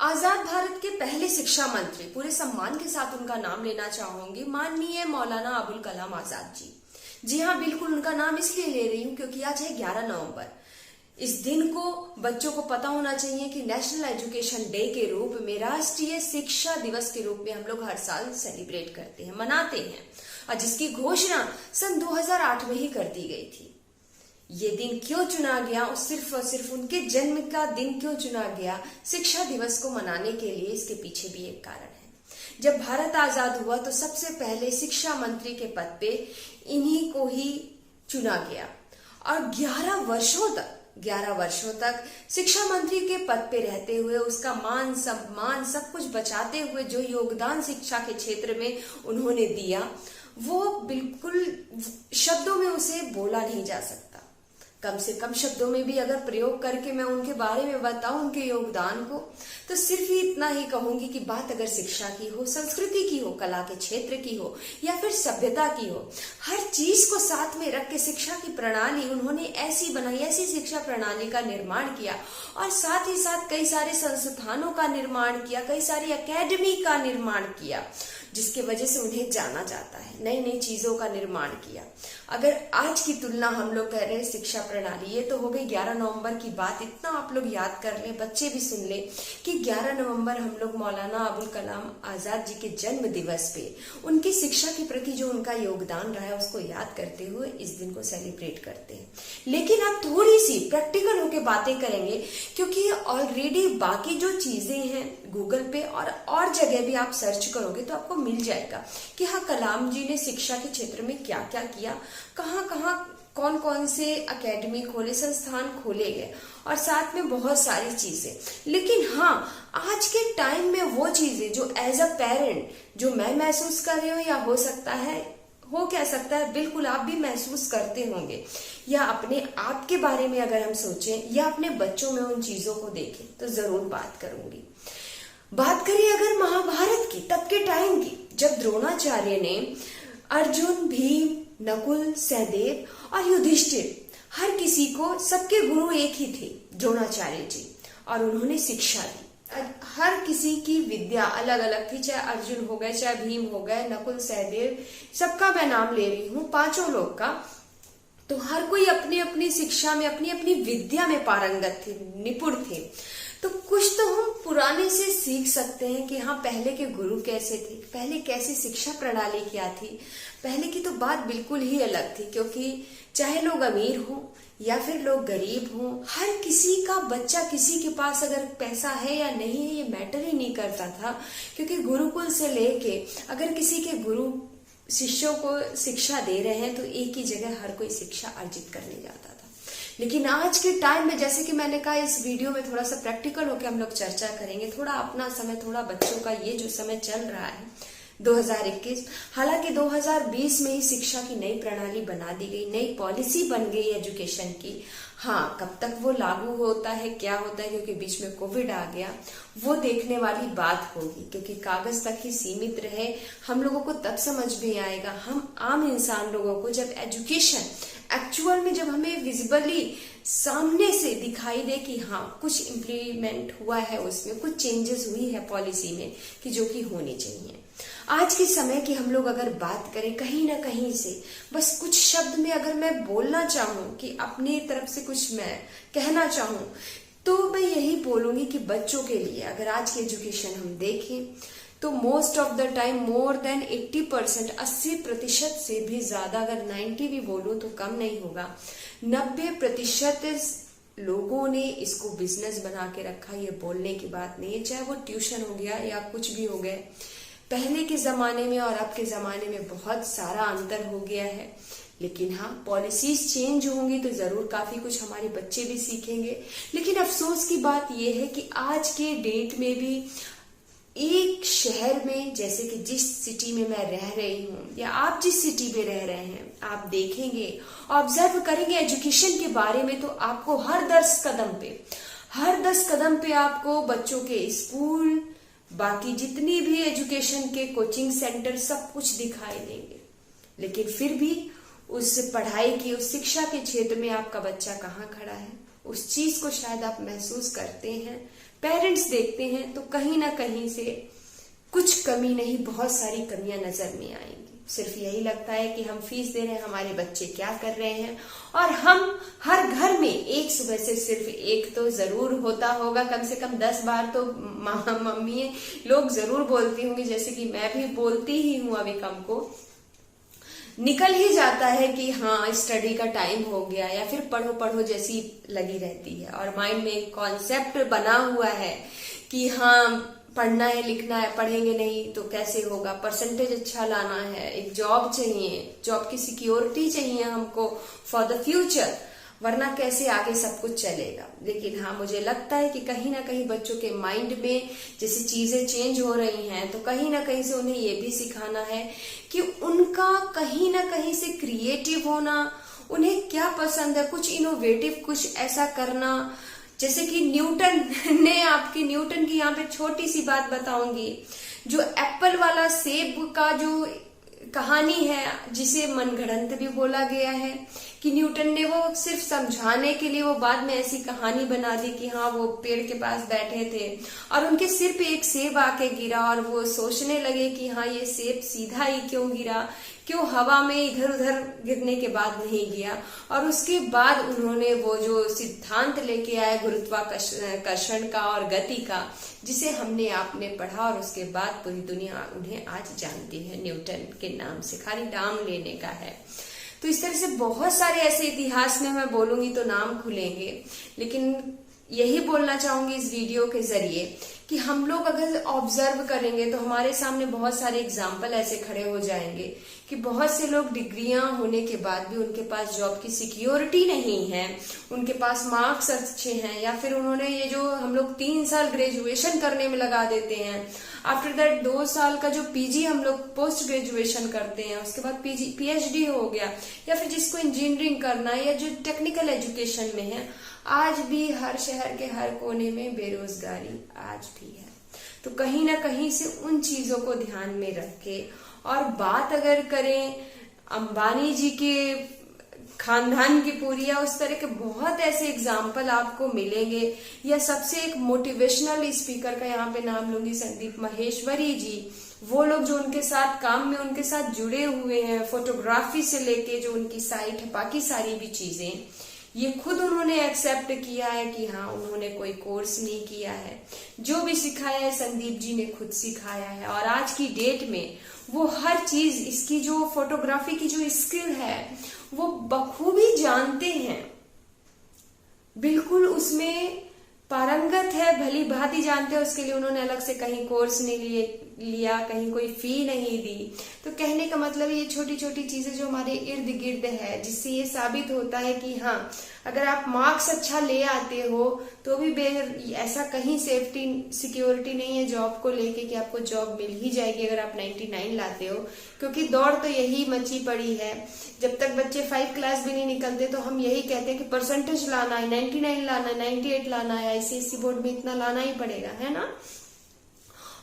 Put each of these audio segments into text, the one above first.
आजाद भारत के पहले शिक्षा मंत्री, पूरे सम्मान के साथ उनका नाम लेना चाहूंगी, माननीय मौलाना अबुल कलाम आजाद जी। जी हाँ, बिल्कुल उनका नाम इसलिए ले रही हूँ क्योंकि आज है 11 नवंबर। इस दिन को बच्चों को पता होना चाहिए कि नेशनल एजुकेशन डे के रूप में, राष्ट्रीय शिक्षा दिवस के रूप में हम लोग हर साल सेलिब्रेट करते हैं, मनाते हैं, और जिसकी घोषणा सन 2008 में ही कर दी गई थी। ये दिन क्यों चुना गया और सिर्फ उनके जन्म का दिन क्यों चुना गया शिक्षा दिवस को मनाने के लिए, इसके पीछे भी एक कारण है। जब भारत आजाद हुआ तो सबसे पहले शिक्षा मंत्री के पद पे इन्हीं को ही चुना गया और 11 वर्षों तक शिक्षा मंत्री के पद पे रहते हुए उसका मान सम्मान सब कुछ बचाते हुए जो योगदान शिक्षा के क्षेत्र में उन्होंने दिया, वो बिल्कुल शब्दों में उसे बोला नहीं जा सकता। कम से कम शब्दों में भी अगर प्रयोग करके मैं उनके बारे में बताऊं, उनके योगदान को, तो सिर्फ ही इतना ही कहूंगी कि बात अगर शिक्षा की हो, संस्कृति की हो, कला के क्षेत्र की हो या फिर सभ्यता की हो, हर चीज को साथ में रख के शिक्षा की प्रणाली उन्होंने ऐसी बनाई, ऐसी शिक्षा प्रणाली का निर्माण किया और साथ ही साथ कई सारे संस्थानों का निर्माण किया, कई सारी एकेडमी का निर्माण किया, जिसके वजह से उन्हें जाना जाता है, नई नई चीजों का निर्माण किया। अगर आज की तुलना हम लोग कर रहे हैं शिक्षा प्रणाली, ये तो हो गई 11 नवंबर की बात, इतना आप लोग याद कर ले, बच्चे भी सुन ले कि 11 नवंबर हम लोग मौलाना अबुल कलाम आजाद जी के जन्म दिवस पे उनकी शिक्षा के प्रति जो उनका योगदान रहा है उसको याद करते हुए इस दिन को सेलिब्रेट करते हैं। लेकिन अब थोड़ी सी प्रैक्टिकल होके बातें करेंगे क्योंकि ऑलरेडी बाकी जो चीजें हैं गूगल पे और जगह भी आप सर्च करोगे तो आपको मिल जाएगा कि हाँ, कलाम जी ने शिक्षा के क्षेत्र में क्या क्या किया, कहाँ कहाँ कौन कौन से एकेडमी खोले, संस्थान खोले गए और साथ में बहुत सारी चीजें। लेकिन हाँ, आज के टाइम में वो चीजें जो एज अ पेरेंट जो मैं महसूस कर रही हूँ, या हो सकता है, हो क्या सकता है बिल्कुल आप भी महसूस करते होंगे, या अपने आप के बारे में अगर हम सोचें या अपने बच्चों में उन चीजों को देखें तो जरूर बात करूंगी। बात करें अगर महाभारत की, तब के टाइम की, जब द्रोणाचार्य ने अर्जुन, भीम, नकुल, सहदेव और युधिष्ठिर, हर किसी को, सबके गुरु एक ही थे, द्रोणाचार्य जी, और उन्होंने शिक्षा दी। हर किसी की विद्या अलग अलग थी, चाहे अर्जुन हो गए, चाहे भीम हो गए, नकुल, सहदेव, सबका मैं नाम ले रही हूँ, पांचों लोग का। तो हर कोई अपनी अपनी शिक्षा में, अपनी अपनी विद्या में पारंगत थे, निपुण थे। तो कुछ तो हम पुराने से सीख सकते हैं कि हाँ, पहले के गुरु कैसे थे, पहले कैसी शिक्षा प्रणाली क्या थी। पहले की तो बात बिल्कुल ही अलग थी, क्योंकि चाहे लोग अमीर हो या फिर लोग गरीब हो, हर किसी का बच्चा, किसी के पास अगर पैसा है या नहीं है ये मैटर ही नहीं करता था, क्योंकि गुरुकुल से लेके अगर किसी के गुरु शिष्यों को शिक्षा दे रहे हैं तो एक ही जगह हर कोई शिक्षा अर्जित करने जाता था। लेकिन आज के टाइम में, जैसे कि मैंने कहा, इस वीडियो में थोड़ा सा प्रैक्टिकल होकर हम लोग चर्चा करेंगे, थोड़ा अपना समय, थोड़ा बच्चों का ये जो समय चल रहा है 2021, हालांकि 2020 में ही शिक्षा की नई प्रणाली बना दी गई, नई पॉलिसी बन गई एजुकेशन की। हाँ, कब तक वो लागू होता है, क्या होता है, क्योंकि बीच में कोविड आ गया, वो देखने वाली बात होगी, क्योंकि कागज तक ही सीमित रहे, हम लोगों को तब समझ में आएगा, हम आम इंसान लोगों को, जब एजुकेशन एक्चुअल में, जब हमें विजिबली सामने से दिखाई दे कि हाँ, कुछ इम्प्लीमेंट हुआ है, उसमें कुछ चेंजेस हुई है पॉलिसी में कि जो कि होनी चाहिए। आज के समय की हम लोग अगर बात करें, कहीं ना कहीं से बस कुछ शब्द में अगर मैं बोलना चाहूं कि अपनी तरफ से कुछ मैं कहना चाहूं, तो मैं यही बोलूंगी कि बच्चों के लिए अगर आज की एजुकेशन हम देखें तो most of the time more than 80%, 80% से भी ज्यादा, अगर 90 भी बोलूं तो कम नहीं होगा, 90% लोगों ने इसको बिजनेस बना के रखा। ये बोलने की बात नहीं है, चाहे वो ट्यूशन हो गया या कुछ भी हो गया। पहले के जमाने में और अब के जमाने में बहुत सारा अंतर हो गया है। लेकिन हाँ, पॉलिसीज चेंज होंगी तो जरूर काफी कुछ हमारे बच्चे भी सीखेंगे। लेकिन अफसोस की बात यह है कि आज के डेट में भी एक शहर में, जैसे कि जिस सिटी में मैं रह रही हूँ या आप जिस सिटी में रह रहे हैं, आप देखेंगे, ऑब्जर्व करेंगे एजुकेशन के बारे में, तो आपको हर 10 कदम पे आपको बच्चों के स्कूल, बाकी जितनी भी एजुकेशन के कोचिंग सेंटर, सब कुछ दिखाई देंगे। लेकिन फिर भी उस पढ़ाई की, उस शिक्षा के क्षेत्र में आपका बच्चा कहाँ खड़ा है, उस चीज को शायद आप महसूस करते हैं पेरेंट्स देखते हैं तो कहीं ना कहीं से कुछ कमी नहीं, बहुत सारी कमियां नजर में आएंगी। सिर्फ यही लगता है कि हम फीस दे रहे हैं, हमारे बच्चे क्या कर रहे हैं, और हम हर घर में एक सुबह से सिर्फ एक तो जरूर होता होगा, कम से कम 10 बार तो मम्मी लोग जरूर बोलती होंगी, जैसे कि मैं भी बोलती ही हूँ, अभी कम को निकल ही जाता है कि हाँ स्टडी का टाइम हो गया, या फिर पढ़ो पढ़ो जैसी लगी रहती है। और माइंड में एक कॉन्सेप्ट बना हुआ है कि हाँ पढ़ना है लिखना है, पढ़ेंगे नहीं तो कैसे होगा, परसेंटेज अच्छा लाना है, एक जॉब चाहिए, जॉब की सिक्योरिटी चाहिए हमको फॉर द फ्यूचर, वरना कैसे आगे सब कुछ चलेगा। लेकिन हाँ मुझे लगता है कि कहीं ना कहीं बच्चों के माइंड में जैसे चीजें चेंज हो रही हैं, तो कहीं ना कहीं से उन्हें ये भी सिखाना है कि उनका कहीं ना कहीं से क्रिएटिव होना, उन्हें क्या पसंद है, कुछ इनोवेटिव कुछ ऐसा करना। जैसे कि न्यूटन की यहाँ पे छोटी सी बात बताऊंगी, जो एप्पल वाला सेब का जो कहानी है, जिसे मनगढ़ंत भी बोला गया है कि न्यूटन ने वो सिर्फ समझाने के लिए वो बाद में ऐसी कहानी बना दी कि हाँ वो पेड़ के पास बैठे थे और उनके सिर पे एक सेब आके गिरा और वो सोचने लगे कि हाँ ये सेब सीधा ही क्यों गिरा, क्यों हवा में इधर उधर गिरने के बाद नहीं गया। और उसके बाद उन्होंने वो जो सिद्धांत लेके आए गुरुत्वाकर्षण का और गति का, जिसे हमने आपने पढ़ा, और उसके बाद पूरी दुनिया उन्हें आज जानती है न्यूटन के नाम से, खाली नाम लेने का है। तो इस तरह से बहुत सारे ऐसे इतिहास में मैं बोलूंगी तो नाम खुलेंगे, लेकिन यही बोलना चाहूंगी इस वीडियो के जरिए कि हम लोग अगर ऑब्जर्व करेंगे तो हमारे सामने बहुत सारे एग्जाम्पल ऐसे खड़े हो जाएंगे कि बहुत से लोग डिग्रियां होने के बाद भी उनके पास जॉब की सिक्योरिटी नहीं है, उनके पास मार्क्स अच्छे हैं, या फिर उन्होंने ये जो हम लोग 3 साल ग्रेजुएशन करने में लगा देते हैं, आफ्टर दैट 2 साल का जो पीजी हम लोग पोस्ट ग्रेजुएशन करते हैं, उसके बाद पीएचडी हो गया, या फिर जिसको इंजीनियरिंग करना है या जो टेक्निकल एजुकेशन में है, आज भी हर शहर के हर कोने में बेरोजगारी आज भी है। तो कहीं ना कहीं से उन चीजों को ध्यान में रख के, और बात अगर करें अंबानी जी के खानदान की पूरी, या उस तरह के बहुत ऐसे एग्जाम्पल आपको मिलेंगे, या सबसे एक मोटिवेशनल स्पीकर का यहाँ पे नाम लूंगी, संदीप माहेश्वरी जी। वो लोग जो उनके साथ काम में उनके साथ जुड़े हुए हैं, फोटोग्राफी से लेके जो उनकी साइट है, बाकी सारी भी चीजें, ये खुद उन्होंने एक्सेप्ट किया है कि हाँ उन्होंने कोई कोर्स नहीं किया है, जो भी सिखाया है संदीप जी ने खुद सिखाया है। और आज की डेट में वो हर चीज, इसकी जो फोटोग्राफी की जो स्किल है वो बखूबी जानते हैं, बिल्कुल उसमें पारंगत है, भली भांति जानते हैं। उसके लिए उन्होंने अलग से कहीं कोर्स नहीं लिया, कहीं कोई फी नहीं दी। तो कहने का मतलब ये छोटी छोटी चीजें जो हमारे इर्द गिर्द है, जिससे ये साबित होता है कि हाँ अगर आप मार्क्स अच्छा ले आते हो तो भी ऐसा कहीं सेफ्टी सिक्योरिटी नहीं है जॉब को लेके कि आपको जॉब मिल ही जाएगी अगर आप 99 लाते हो, क्योंकि दौड़ तो यही मची पड़ी है। जब तक बच्चे 5 क्लास भी नहीं निकलते तो हम यही कहते हैं कि परसेंटेज लाना है, 99 लाना है, 98 लाना है, आईसीएसई बोर्ड में इतना लाना ही पड़ेगा, है ना।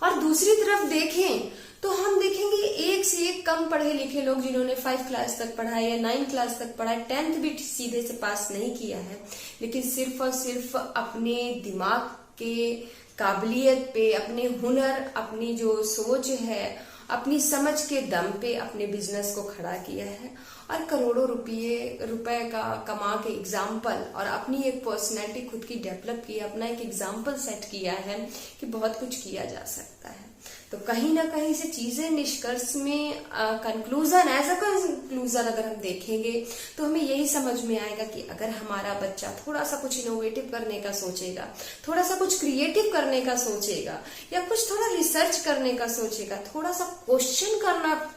और दूसरी तरफ देखें तो हम देखेंगे एक से एक कम पढ़े लिखे लोग जिन्होंने 5 क्लास तक पढ़ा है या 9 क्लास तक पढ़ा है, 10th भी सीधे से पास नहीं किया है, लेकिन सिर्फ और सिर्फ अपने दिमाग के काबिलियत पे, अपने हुनर, अपनी जो सोच है, अपनी समझ के दम पे अपने बिजनेस को खड़ा किया है और करोड़ों रुपए का कमा के एग्जाम्पल, और अपनी एक पर्सनैलिटी खुद की डेवलप की, अपना एक एग्जाम्पल सेट किया है कि बहुत कुछ किया जा सकता है। तो कहीं ना कहीं से चीजें निष्कर्ष में कंक्लूजन, एज अ कंक्लूजन अगर हम देखेंगे तो हमें यही समझ में आएगा कि अगर हमारा बच्चा थोड़ा सा कुछ इनोवेटिव करने का सोचेगा, थोड़ा सा कुछ क्रिएटिव करने का सोचेगा, या कुछ थोड़ा रिसर्च करने का सोचेगा, थोड़ा सा क्वेश्चन करना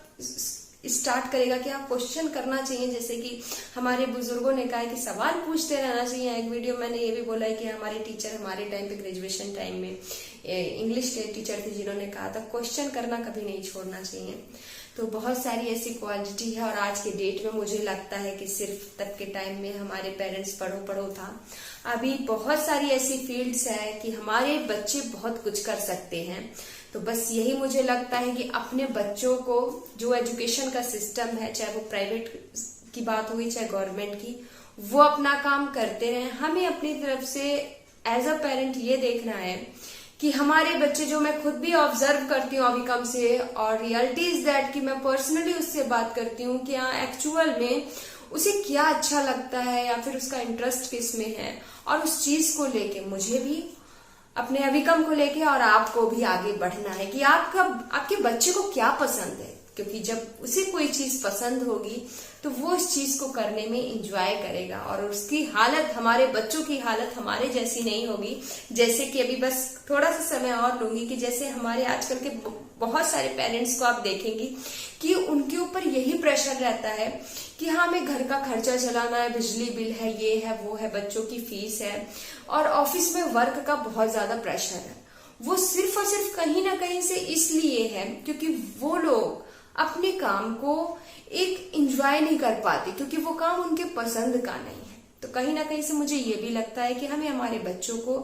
स्टार्ट करेगा कि आप क्वेश्चन करना चाहिए। जैसे कि हमारे बुजुर्गों ने कहा है कि सवाल पूछते रहना चाहिए। एक वीडियो मैंने ये भी बोला है कि हमारे टीचर हमारे टाइम पे ग्रेजुएशन टाइम में इंग्लिश के टीचर थे जिन्होंने कहा था क्वेश्चन करना कभी नहीं छोड़ना चाहिए। तो बहुत सारी ऐसी क्वालिटी है, और आज के डेट में मुझे लगता है कि सिर्फ तब के टाइम में हमारे पेरेंट्स पढ़ो पढ़ो था, अभी बहुत सारी ऐसी फील्ड्स है कि हमारे बच्चे बहुत कुछ कर सकते हैं। तो बस यही मुझे लगता है कि अपने बच्चों को जो एजुकेशन का सिस्टम है, चाहे वो प्राइवेट की बात हुई चाहे गवर्नमेंट की, वो अपना काम करते रहें। हमें अपनी तरफ से एज अ पेरेंट ये देखना है कि हमारे बच्चे, जो मैं खुद भी ऑब्जर्व करती हूँ अभिकम से, और रियलिटी इज दैट कि मैं पर्सनली उससे बात करती हूँ कि हाँ एक्चुअल में उसे क्या अच्छा लगता है या फिर उसका इंटरेस्ट किस में है, और उस चीज को लेके मुझे भी अपने अभिकम को लेके और आपको भी आगे बढ़ना है कि आपके बच्चे को क्या पसंद है, क्योंकि जब उसे कोई चीज पसंद होगी तो वो उस चीज को करने में इंजॉय करेगा, और उसकी हालत, हमारे बच्चों की हालत हमारे जैसी नहीं होगी। जैसे कि अभी बस थोड़ा सा समय और लूंगी कि जैसे हमारे आजकल के बहुत सारे पेरेंट्स को आप देखेंगी कि उनके ऊपर यही प्रेशर रहता है कि हाँ हमें घर का खर्चा चलाना है, बिजली बिल है, ये है वो है, बच्चों की फीस है, और ऑफिस में वर्क का बहुत ज्यादा प्रेशर है। वो सिर्फ और सिर्फ कहीं ना कहीं से इसलिए है क्योंकि वो लोग अपने काम को एक एंजॉय नहीं कर पाते, क्योंकि वो काम उनके पसंद का नहीं है। तो कहीं ना कहीं से मुझे ये भी लगता है कि हमें हमारे बच्चों को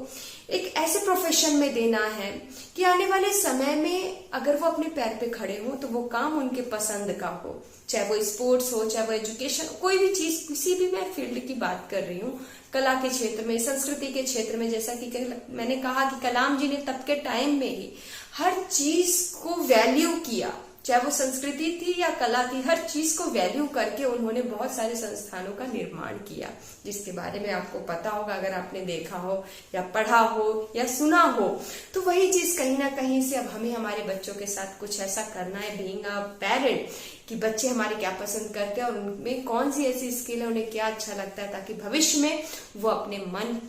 एक ऐसे प्रोफेशन में देना है कि आने वाले समय में अगर वो अपने पैर पे खड़े हो तो वो काम उनके पसंद का हो, चाहे वो स्पोर्ट्स हो, चाहे वो एजुकेशन, कोई भी चीज, किसी भी मैं फील्ड की बात कर रही हूँ, कला के क्षेत्र में, संस्कृति के क्षेत्र में। जैसा कि मैंने कहा कि कलाम जी ने तब के टाइम में ही हर चीज को वैल्यू किया, चाहे वो संस्कृति थी या कला थी, हर चीज को वैल्यू करके उन्होंने बहुत सारे संस्थानों का निर्माण किया, जिसके बारे में आपको पता होगा अगर आपने देखा हो या पढ़ा हो या सुना हो। तो वही चीज कहीं ना कहीं से अब हमें हमारे बच्चों के साथ कुछ ऐसा करना है, बीइंग अ पेरेंट, कि बच्चे हमारे क्या पसंद करते हैं और उनमें कौन सी ऐसी स्किल है, उन्हें क्या अच्छा लगता है, ताकि भविष्य में वो अपने मन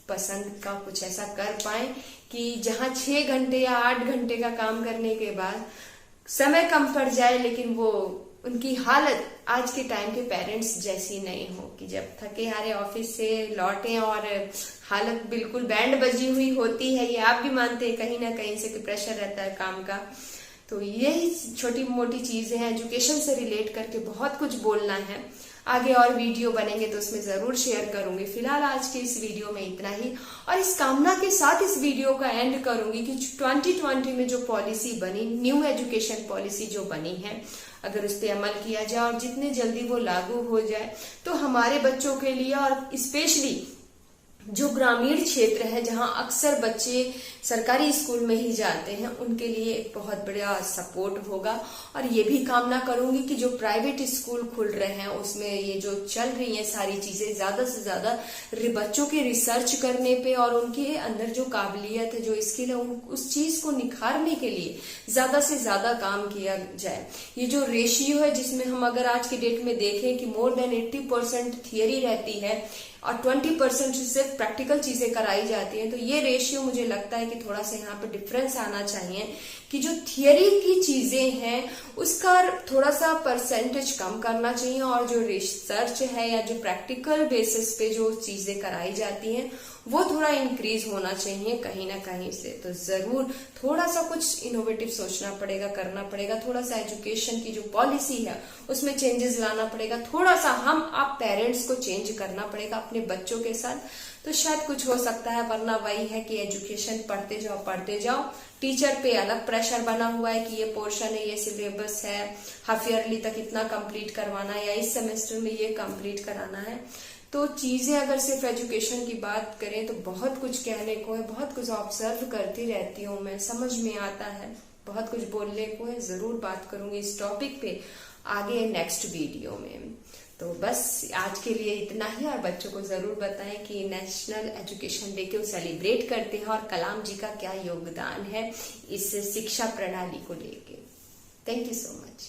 पसंद का कुछ ऐसा कर पाए कि जहां 6 घंटे या 8 घंटे का काम करने के बाद समय कम पड़ जाए, लेकिन वो उनकी हालत आज के टाइम के पेरेंट्स जैसी नहीं हो कि जब थके हारे ऑफिस से लौटे और हालत बिल्कुल बैंड बजी हुई होती है। ये आप भी मानते हैं कहीं ना कहीं से कि प्रेशर रहता है काम का। तो यही छोटी मोटी चीजें हैं, एजुकेशन से रिलेट करके बहुत कुछ बोलना है। आगे और वीडियो बनेंगे तो उसमें जरूर शेयर करूंगी। फिलहाल आज के इस वीडियो में इतना ही, और इस कामना के साथ इस वीडियो का एंड करूंगी कि 2020 में जो पॉलिसी बनी, न्यू एजुकेशन पॉलिसी जो बनी है, अगर उस पर अमल किया जाए और जितने जल्दी वो लागू हो जाए तो हमारे बच्चों के लिए, और स्पेशली जो ग्रामीण क्षेत्र है जहां अक्सर बच्चे सरकारी स्कूल में ही जाते हैं, उनके लिए एक बहुत बड़ा सपोर्ट होगा। और ये भी कामना करूंगी कि जो प्राइवेट स्कूल खुल रहे हैं उसमें ये जो चल रही है सारी चीजें, ज्यादा से ज्यादा बच्चों के रिसर्च करने पे और उनके अंदर जो काबिलियत है, जो स्किल है, उस चीज को निखारने के लिए ज्यादा से ज्यादा काम किया जाए। ये जो रेशियो है जिसमें हम अगर आज के डेट में देखें कि मोर देन 80% थियरी रहती है और 20% से प्रैक्टिकल चीजें कराई जाती हैं, तो ये रेशियो मुझे लगता है कि थोड़ा सा यहाँ पे डिफरेंस आना चाहिए कि जो थियरी की चीजें हैं उसका थोड़ा सा परसेंटेज कम करना चाहिए, और जो रिसर्च है या जो प्रैक्टिकल बेसिस पे जो चीजें कराई जाती हैं वो थोड़ा इंक्रीज होना चाहिए कहीं ना कहीं से। तो जरूर थोड़ा सा कुछ इनोवेटिव सोचना पड़ेगा, करना पड़ेगा, थोड़ा सा एजुकेशन की जो पॉलिसी है उसमें चेंजेस लाना पड़ेगा, थोड़ा सा हम आप पेरेंट्स को चेंज करना पड़ेगा अपने बच्चों के साथ, तो शायद कुछ हो सकता है। वरना वही है कि एजुकेशन पढ़ते जाओ, टीचर पे अलग प्रेशर बना हुआ है कि ये पोर्शन है, ये सिलेबस है, हाफ ईयरली तक इतना कंप्लीट करवाना है या इस सेमेस्टर में ये कंप्लीट कराना है। तो चीजें अगर सिर्फ एजुकेशन की बात करें तो बहुत कुछ कहने को है, बहुत कुछ ऑब्जर्व करती रहती हूँ मैं, समझ में आता है, बहुत कुछ बोलने को है। जरूर बात करूंगी इस टॉपिक पे आगे नेक्स्ट वीडियो में। तो बस आज के लिए इतना ही, और बच्चों को जरूर बताएं कि नेशनल एजुकेशन डे क्यों सेलिब्रेट करते हैं और कलाम जी का क्या योगदान है इस शिक्षा प्रणाली को लेके। Thank you so much.